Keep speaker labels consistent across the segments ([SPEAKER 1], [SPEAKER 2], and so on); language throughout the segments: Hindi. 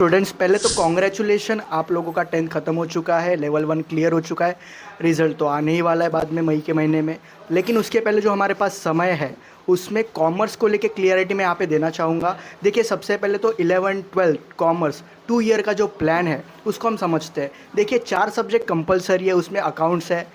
[SPEAKER 1] स्टूडेंट्स, पहले तो कॉन्ग्रेचुलेशन, आप लोगों का 10th ख़त्म हो चुका है, लेवल 1 क्लियर हो चुका है। रिज़ल्ट तो आने ही वाला है बाद में, मई के महीने में। लेकिन उसके पहले जो हमारे पास समय है, उसमें कॉमर्स को लेके क्लियरिटी मैं यहाँ पे देना चाहूँगा। देखिए, सबसे पहले तो 11th-12th कॉमर्स 2 ईयर का जो प्लान है, उसको हम समझते हैं। देखिए, 4 सब्जेक्ट कंपलसरी है, उसमें अकाउंट्स है,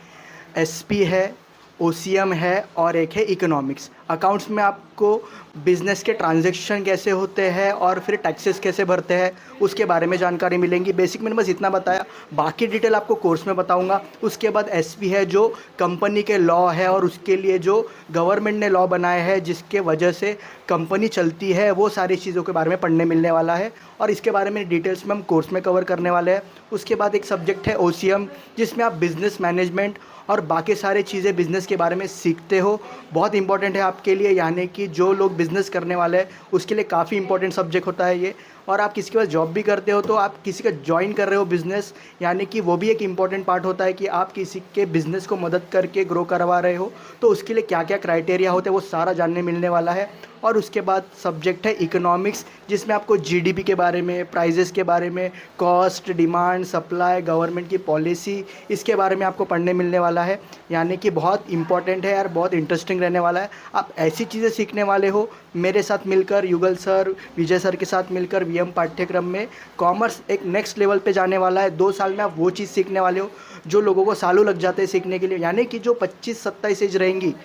[SPEAKER 1] एसपी है, ओसीएम है और एक है इकोनॉमिक्स। अकाउंट्स में आपको बिजनेस के ट्रांजैक्शन कैसे होते हैं और फिर टैक्सेस कैसे भरते हैं, उसके बारे में जानकारी मिलेंगी। बेसिक मैंने बस इतना बताया, बाकी डिटेल आपको कोर्स में बताऊंगा। उसके बाद एसपी है, जो कंपनी के लॉ है और उसके लिए जो गवर्नमेंट ने लॉ बनाए हैं जिसके वजह से कंपनी चलती है, वो सारी चीज़ों के बारे में पढ़ने मिलने वाला है और इसके बारे में डिटेल्स में हम कोर्स में कवर करने वाले हैं। उसके बाद एक सब्जेक्ट है ओसीएम, जिसमें आप बिजनेस मैनेजमेंट और बाकी सारी चीज़ें बिज़नेस के बारे में सीखते हो। बहुत इंपॉर्टेंट है आपके लिए, यानी कि जो लोग बिज़नेस करने वाले हैं उसके लिए काफ़ी इंपॉर्टेंट सब्जेक्ट होता है ये। और आप किसी के पास जॉब भी करते हो तो आप किसी का ज्वाइन कर रहे हो बिज़नेस, यानी कि वो भी एक इंपॉर्टेंट पार्ट होता है कि आप किसी के बिज़नेस को मदद करके ग्रो करवा रहे हो, तो उसके लिए क्या क्या क्राइटेरिया होते हैं वो सारा जानने मिलने वाला है। और उसके बाद सब्जेक्ट है इकोनॉमिक्स, जिसमें आपको जीडीपी के बारे में, प्राइजेस के बारे में, कॉस्ट, डिमांड, सप्लाई, गवर्नमेंट की पॉलिसी, इसके बारे में आपको पढ़ने मिलने वाला है। यानी कि बहुत इंपॉर्टेंट है यार, बहुत इंटरेस्टिंग रहने वाला है। आप ऐसी चीज़ें सीखने वाले हो मेरे साथ मिलकर, युगल सर, विजय सर के साथ मिलकर वीएम पाठ्यक्रम में। कॉमर्स एक नेक्स्ट लेवल पे जाने वाला है। 2 साल में आप वो चीज़ सीखने वाले हो जो लोगों को सालों लग जाते हैं सीखने के लिए। यानी कि जो 25-27 एज रहेंगी,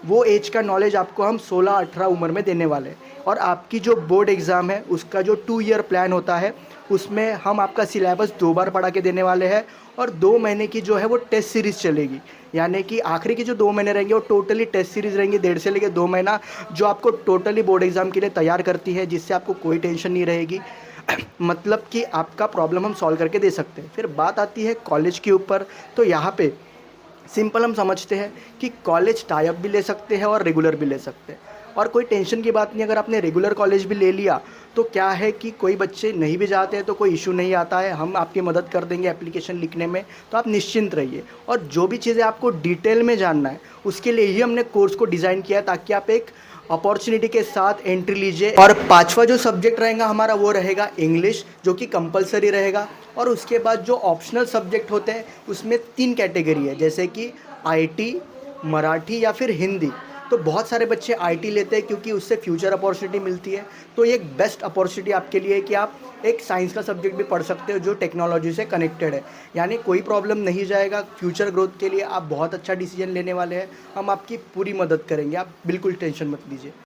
[SPEAKER 1] वो एज का नॉलेज आपको हम 16-18 उम्र में देने वाले हैं। और आपकी जो बोर्ड एग्ज़ाम है उसका जो 2 ईयर प्लान होता है, उसमें हम आपका सिलेबस 2 बार पढ़ा के देने वाले हैं और 2 महीने की जो है वो टेस्ट सीरीज़ चलेगी। यानी कि आखिरी के जो 2 महीने रहेंगे वो टोटली टेस्ट सीरीज़ रहेंगी, 1.5 से लेकर 2 महीना, जो आपको टोटली बोर्ड एग्ज़ाम के लिए तैयार करती है, जिससे आपको कोई टेंशन नहीं रहेगी। मतलब कि आपका प्रॉब्लम हम सॉल्व करके दे सकते हैं। फिर बात आती है कॉलेज के ऊपर, तो यहाँ पे सिंपल हम समझते हैं कि कॉलेज टाई अप भी ले सकते हैं और रेगुलर भी ले सकते हैं। और कोई टेंशन की बात नहीं, अगर आपने रेगुलर कॉलेज भी ले लिया तो क्या है कि कोई बच्चे नहीं भी जाते हैं तो कोई इशू नहीं आता है, हम आपकी मदद कर देंगे एप्लीकेशन लिखने में, तो आप निश्चिंत रहिए। और जो भी चीज़ें आपको डिटेल में जानना है उसके लिए ही हमने कोर्स को डिज़ाइन किया है, ताकि आप एक अपॉर्चुनिटी के साथ एंट्री लीजिए। और पांचवा जो सब्जेक्ट रहेगा हमारा, वो रहेगा इंग्लिश, जो कि कंपलसरी रहेगा। और उसके बाद जो ऑप्शनल सब्जेक्ट होते हैं उसमें 3 कैटेगरी है, जैसे कि आईटी, मराठी या फिर हिंदी। तो बहुत सारे बच्चे आईटी लेते हैं क्योंकि उससे फ्यूचर अपॉर्चुनिटी मिलती है। तो ये एक बेस्ट अपॉर्चुनिटी आपके लिए है कि आप एक साइंस का सब्जेक्ट भी पढ़ सकते हो जो टेक्नोलॉजी से कनेक्टेड है। यानी कोई प्रॉब्लम नहीं जाएगा, फ्यूचर ग्रोथ के लिए आप बहुत अच्छा डिसीजन लेने वाले हैं। हम आपकी पूरी मदद करेंगे, आप बिल्कुल टेंशन मत लीजिए।